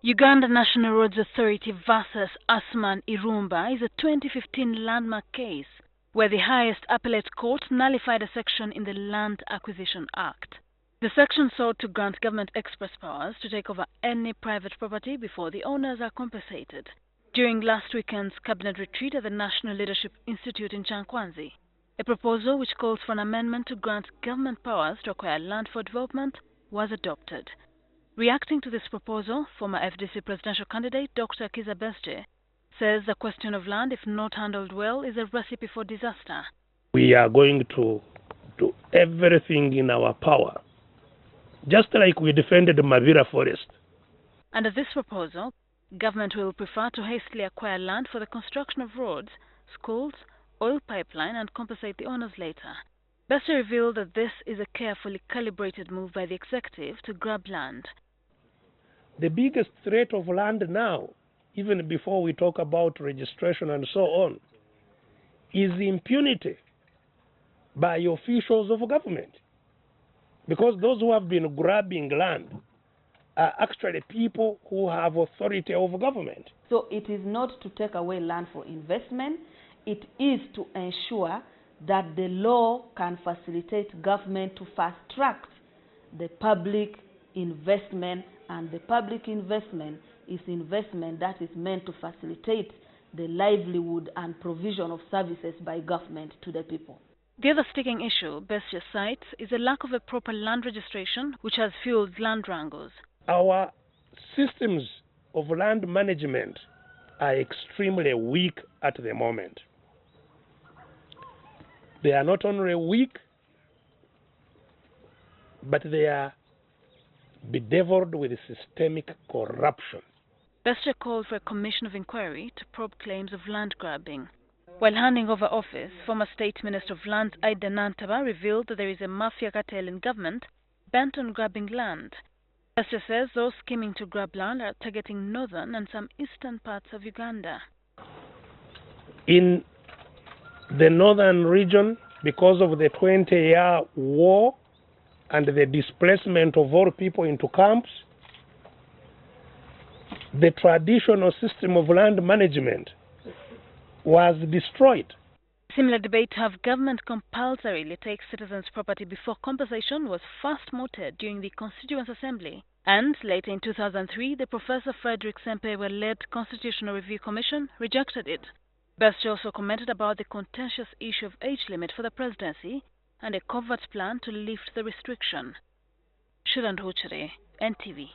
Uganda National Roads Authority versus Asman Irumba is a 2015 landmark case where the highest appellate court nullified a section in the Land Acquisition Act. The section sought to grant government express powers to take over any private property before the owners are compensated. During last weekend's cabinet retreat at the National Leadership Institute in Kyankwanzi, a proposal which calls for an amendment to grant government powers to acquire land for development was adopted. Reacting to this proposal, former FDC presidential candidate Dr. Kizza Besigye says the question of land, if not handled well, is a recipe for disaster. We are going to do everything in our power, just like we defended the Mavira forest. Under this proposal, government will prefer to hastily acquire land for the construction of roads, schools, oil pipeline and compensate the owners later. Besigye revealed that this is a carefully calibrated move by the executive to grab land. The biggest threat of land now, even before we talk about registration and so on, is impunity by officials of government. Because those who have been grabbing land are actually people who have authority over government. So it is not to take away land for investment, it is to ensure that the law can facilitate government to fast-track the public investment, and the public investment is investment that is meant to facilitate the livelihood and provision of services by government to the people. The other sticking issue Besigye cites is a lack of a proper land registration, which has fueled land wrangles. Our systems of land management are extremely weak at the moment. They are not only weak, but they are bedeviled with systemic corruption. Besigye called for a commission of inquiry to probe claims of land grabbing. While handing over office, former State Minister of Lands Aida Nantaba revealed that there is a mafia cartel in government bent on grabbing land. Besigye says those scheming to grab land are targeting northern and some eastern parts of Uganda. In the northern region, because of the 20-year war and the displacement of all people into camps, the traditional system of land management was destroyed. Similar debate to have government compulsorily take citizens' property before compensation was first mooted during the Constituent Assembly, and later in 2003, the Professor Frederick Sempewe-led Constitutional Review Commission rejected it. Besigye also commented about the contentious issue of age limit for the presidency and a covert plan to lift the restriction. Shilan Huchere, NTV.